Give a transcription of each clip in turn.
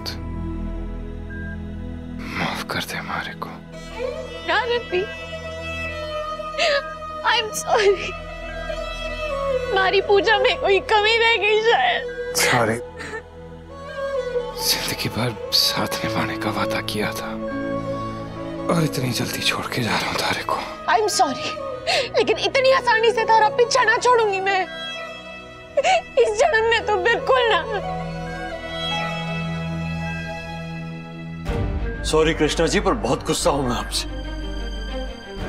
साथ। माफ कर दे मारे को। ना रणवीर, आई एम सॉरी। हमारी पूजा में कोई कमी रह गई शायद। सॉरी। जिंदगी भर साथ निभाने का वादा किया था और इतनी जल्दी छोड़ के जा रहा हूँ तारे को। आई एम सॉरी, लेकिन इतनी आसानी से तारा पीछा ना छोड़ूंगी मैं, इस जन्म में तो बिल्कुल ना। सॉरी कृष्णा जी, पर बहुत गुस्सा हूं मैं आपसे।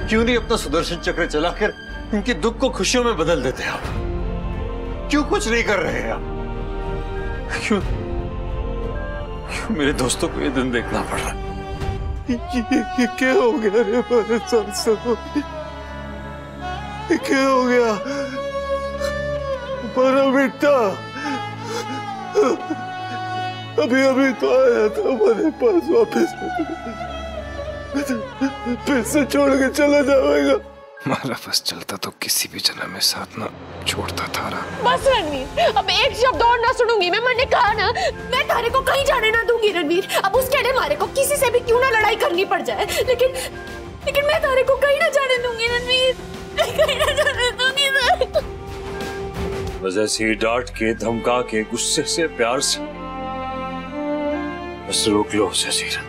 क्यों नहीं अपना सुदर्शन चक्र चलाकर इनके दुख को खुशियों में बदल देते आप? क्यों कुछ नहीं कर रहे हैं आप? क्यों मेरे दोस्तों को ये दिन देखना पड़ रहा? ये क्या हो गया रे हमारे साथ? ये क्या हो गया हमारा बेटा? अभी तो आया था हमारे पास, वापस फिर से छोड़ के चला जाएगा। हमारा बस चलता तो किसी भी जन्म में साथ ना छोड़ता थारा। बस रणवीर, अब एक शब्द और ना सुनूंगी मैं। मैंने कहा ना, मैं तारे को कहीं जाने ना दूंगी रणवीर। अब उसके लिए मारे को किसी से भी क्यों ना लड़ाई करनी पड़ जाए, लेकिन मैं तारे को कहीं ना जाने दूंगी रणवीर, कहीं ना जाने दूंगी। बस ऐसे ही डांट के, धमका के, गुस्से से, प्यार से बस रोक लो उसे सीरत।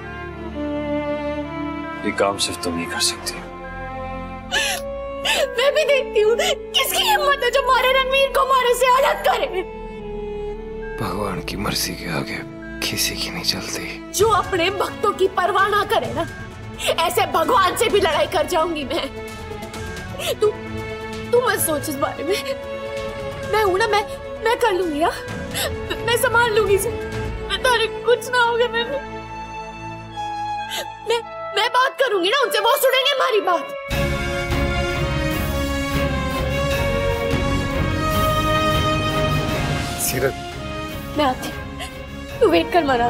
ये काम सिर्फ तुम ही कर सकती हो। मैं भी देखती हूँ किसकी हिम्मत है जो मारे रणवीर को मारे से अलग करे। भगवान की मर्जी के आगे किसी की नहीं चलती। जो अपने भक्तों की परवाह ना करे ना, ऐसे भगवान से भी लड़ाई कर जाऊंगी मैं। तू मत सोच इस बारे में। मैं हूं ना, मैं कर लूंगी। मैं संभाल लूंगी इसे। तारे कुछ ना होगा। मैं बात करूंगी ना उनसे, वो सुनेंगे हमारी बात। सीरत, मैं आती, तू वेट कर मना।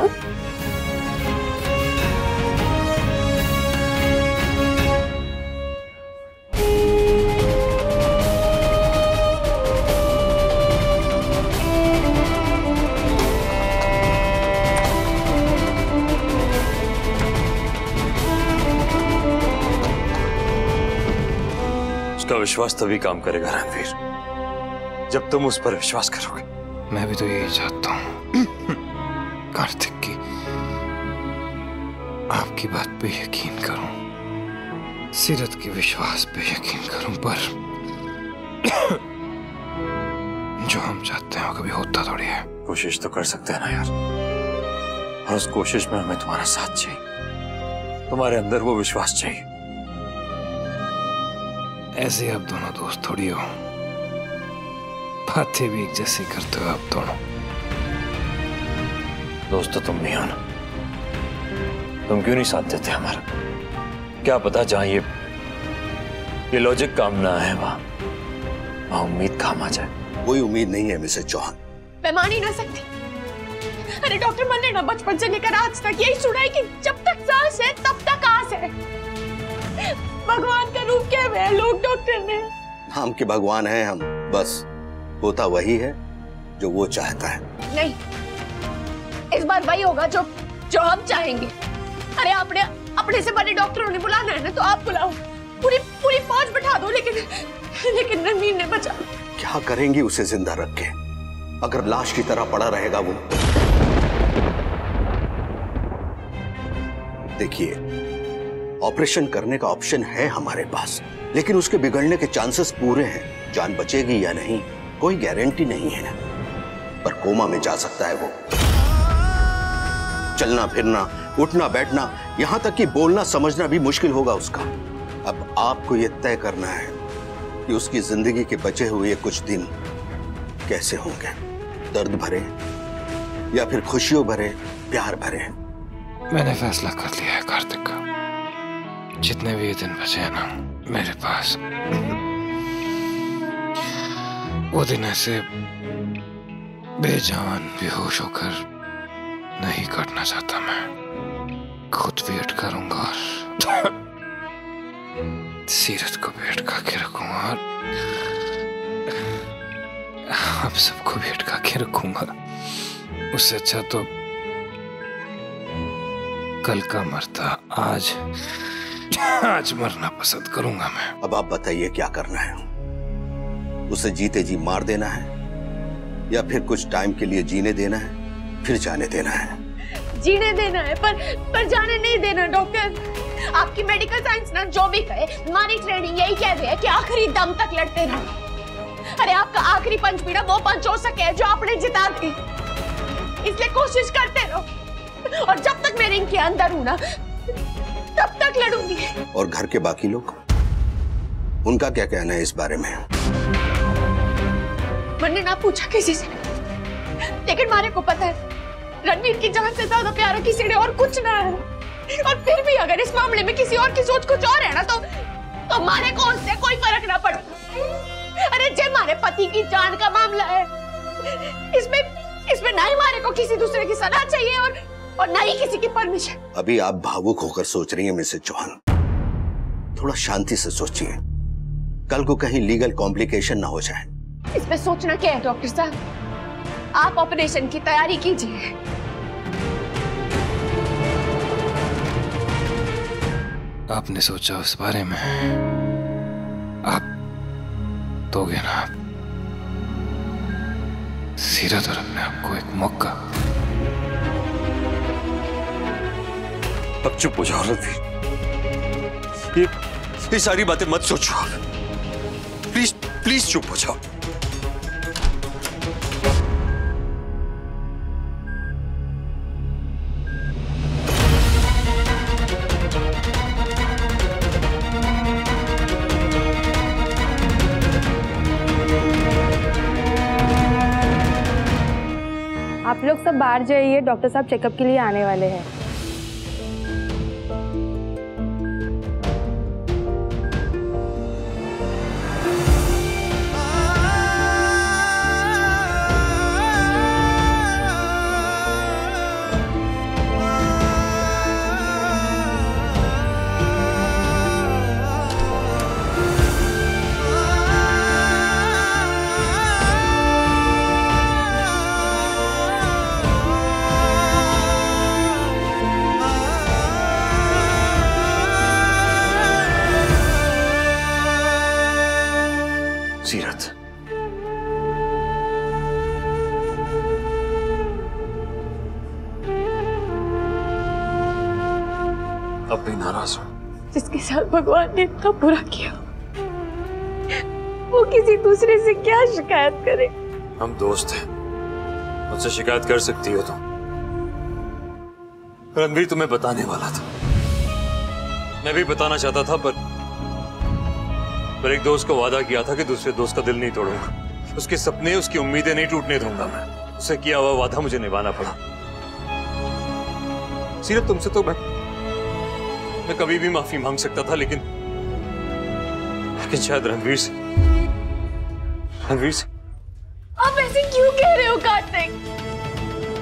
उसका विश्वास तभी काम करेगा रणवीर, जब तुम उस पर विश्वास करोगे। मैं भी तो यही चाहता हूँ कार्तिक की आपकी बात पे यकीन करूं, सीरत के विश्वास पे यकीन करूं, पर जो हम चाहते हैं वो कभी होता थोड़ी है। कोशिश तो कर सकते हैं ना यार, और उस कोशिश में हमें तुम्हारा साथ चाहिए, तुम्हारे अंदर वो विश्वास चाहिए। ऐसे आप दोनों दोस्त थोड़ी हो, बातें भी एक जैसी करते हो आप दोनों। दोस्त तो तुम भी हो ना, तुम क्यों नहीं साथ देते हमारा? क्या पता जहां ये लॉजिक काम ना है, वहां उम्मीद काम आ जाए। कोई उम्मीद नहीं है मिसेस चौहान। मैं मान ही ना सकती। अरे डॉक्टर, मैंने ना बचपन से लेकर आज तक यही सुना है कि जब तक सांस है तब तक आस है। भगवान का रूप क्या है लोग डॉक्टर ने। नाम के भगवान हैं हम, बस होता वही है जो वो चाहता है। नहीं, इस बार वही होगा जो हम चाहेंगे। अरे अपने से बड़े डॉक्टरों ने बुलाना है ना, तो आप बुलाओ, पूरी फौज बैठा दो, लेकिन रणवीर ने बचा। क्या करेंगी उसे जिंदा रख के? अगर लाश की तरह पड़ा रहेगा वो। देखिए, ऑपरेशन करने का ऑप्शन है हमारे पास, लेकिन उसके बिगड़ने के चांसेस पूरे हैं। जान बचेगी या नहीं कोई गारंटी नहीं है, पर कोमा में जा सकता है वो। चलना फिरना, उठना बैठना, यहां तक कि बोलना समझना भी मुश्किल होगा उसका। अब आपको यह तय करना है कि उसकी जिंदगी के बचे हुए कुछ दिन कैसे होंगे, दर्द भरे या फिर खुशियों भरे, प्यार भरे। मैंने फैसला कर लिया है कार्तिक का, जितने भी ये दिन बचे हैं ना मेरे पास, वो दिन ऐसे बेजान बेहोश होकर नहीं काटना चाहता। मैं खुद वेट करूंगा और सीरत को वेट करके रखूंगा और आप सबको वेट करके रखूंगा। उससे अच्छा तो कल का मरता आज मरना पसंद करूंगा मैं। अब आप बताइए क्या करना है? उसे जीते जी मार देना है या फिर कुछ टाइम के लिए जीने देना है, फिर जाने देना है? जीने देना है, पर जाने नहीं देना डॉक्टर। आपकी मेडिकल साइंस ना जो भी कहे, हमारी ट्रेनिंग यही कह रही है कि आखिरी दम तक लड़ते रहो। अरे आपका आखिरी पंच भी ना वो पंच हो सके जो आपने जिता दी, इसलिए कोशिश करते रहो। और जब तक मैं रिंग के अंदर हूं ना, तब तक लड़ूंगी। और घर के बाकी लोग, उनका क्या कहना है इस बारे में? मैंने ना पूछा किसी से, लेकिन मारे को पता है रणवीर की जान से ज्यादा प्यारा किसी ने और कुछ ना है। और फिर भी अगर इस मामले में किसी और की सोच कुछ और है ना, तो मारे को उससे कोई फर्क ना पड़ता। अरे जे मारे पति की जान का मामला है, इसमें ना ही मारे को किसी दूसरे की सलाह चाहिए और ना ही किसी की परमिशन। अभी आप भावुक होकर सोच रही हैं मिसेस चौहान, थोड़ा शांति से सोचिए, कल को कहीं लीगल कॉम्प्लिकेशन ना हो जाए। इसमें सोचना क्या है डॉक्टर साहब, आप ऑपरेशन की तैयारी कीजिए। आपने सोचा उस बारे में? आप दोगे ना सीरत और अपने आप को एक मौका? अब चुप हो जाओ रणवीर, ये सारी बातें मत सोचो, प्लीज प्लीज चुप हो जाओ। आप लोग सब बाहर जाइए, डॉक्टर साहब चेकअप के लिए आने वाले हैं। सीरत, अब भी नाराज हो? जिसके साथ भगवान ने इतना बुरा किया, वो किसी दूसरे से क्या शिकायत करे? हम दोस्त हैं, मुझसे शिकायत कर सकती हो तुम। रणवीर तुम्हें बताने वाला था, मैं भी बताना चाहता था, पर एक दोस्त को वादा किया था कि दूसरे दोस्त का दिल नहीं तोड़ूंगा, उसके सपने, उसकी उम्मीदें नहीं टूटने दूंगा मैं। उससे किया हुआ वादा मुझे निभाना पड़ा। सीरत, तुमसे तो मैं कभी भी माफी मांग सकता था, लेकिन शायद रणवीर से आप ऐसे क्यों कह रहे हो कार्तिक?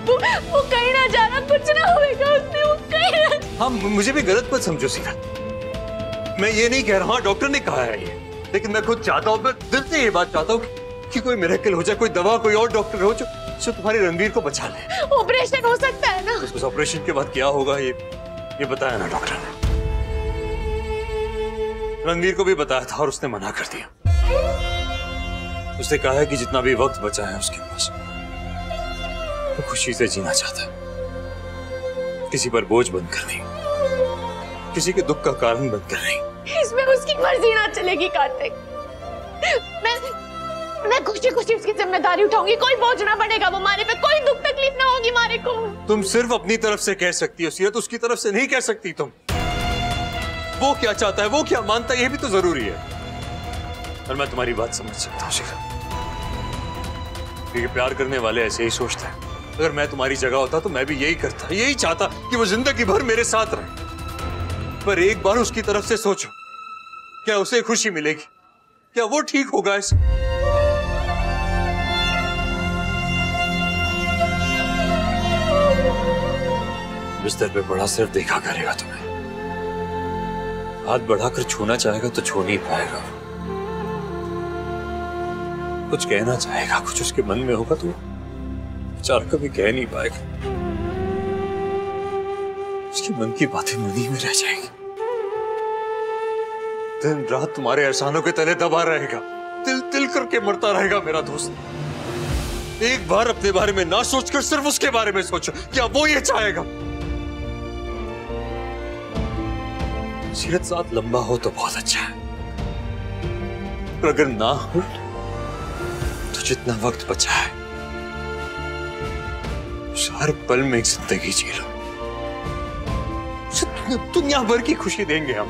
वो कहीं ना जाना, कुछ ना होगा उसने, वो कहीं ना। हाँ, मुझे भी गलत मत समझो सीरत, मैं ये नहीं कह रहा, डॉक्टर ने कहा है ये, लेकिन मैं खुद चाहता हूँ, मैं दिल से ये बात चाहता हूँ कि कोई मिरेकल हो जाए, कोई दवा, कोई और डॉक्टर हो जो तुम्हारे रणवीर को बचा ले। ऑपरेशन हो सकता है ना? उस ऑपरेशन के बाद क्या होगा ये बताया ना डॉक्टर ने। रणवीर को भी बताया था और उसने मना कर दिया। उसने कहा है कि जितना भी वक्त बचा है उसके पास, वो खुशी से जीना चाहता है, किसी पर बोझ बनकर नहीं, किसी के दुख का कारण बनकर नहीं। इसमें उसकी मर्जी ना चलेगी कार्तिक। मैं खुशी खुशी उसकी जिम्मेदारी उठाऊंगी, कोई बोझ ना बनेगा वो मारे पे, कोई दुख तकलीफ ना होगी मारे को। तुम सिर्फ अपनी तरफ से कह सकती हो सीरत, उसकी तरफ से नहीं कह सकती तुम। वो क्या चाहता है, वो क्या मानता है, ये भी तो जरूरी है। और मैं तुम्हारी बात समझ सकता हूँ सीरत, क्योंकि प्यार करने वाले ऐसे ही सोचते हैं। अगर मैं तुम्हारी जगह होता तो मैं भी यही करता, यही चाहता कि वो जिंदगी भर मेरे साथ रहे। पर एक बार उसकी तरफ से सोचो, क्या उसे खुशी मिलेगी? क्या वो ठीक होगा इस? बिस्तर पे पड़ा सिर देखा करेगा तुम्हें, हाथ बढ़ाकर छूना चाहेगा तो छू नहीं पाएगा। कुछ कहना चाहेगा, कुछ उसके मन में होगा तो बेचारा कभी कह नहीं पाएगा। उसके मन की बातें मन ही में रह जाएंगी। दिन रात तुम्हारे एहसानों के तले दबा रहेगा, तिल तिल करके मरता रहेगा मेरा दोस्त। एक बार अपने बारे में ना सोचकर सिर्फ उसके बारे में सोचो, क्या वो ये चाहेगा? सीरत साथ लंबा हो तो बहुत अच्छा है, पर अगर ना हो तो जितना वक्त बचा है हर पल में एक जिंदगी जी लो। दुनिया भर की खुशी देंगे हम,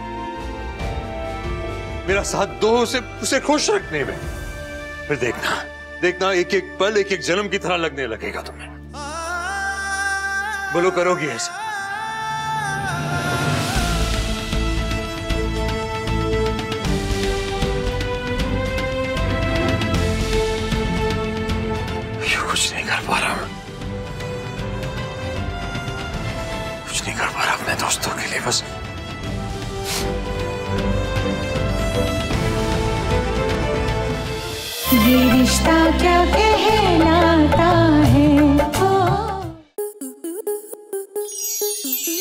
मेरा साथ दो उसे खुश रखने में। फिर देखना एक एक पल एक एक जन्म की तरह लगने लगेगा तुम्हें। बोलो करोगी ऐसा? कुछ नहीं कर पा रहा हूं, कुछ नहीं कर पा रहा अपने दोस्तों के लिए। बस ये रिश्ता क्या कहलाता है।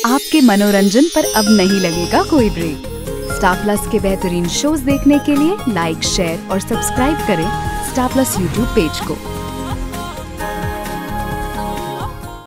आपके मनोरंजन पर अब नहीं लगेगा कोई ब्रेक। स्टार प्लस के बेहतरीन शोज देखने के लिए लाइक, शेयर और सब्सक्राइब करें स्टार प्लस यूट्यूब पेज को।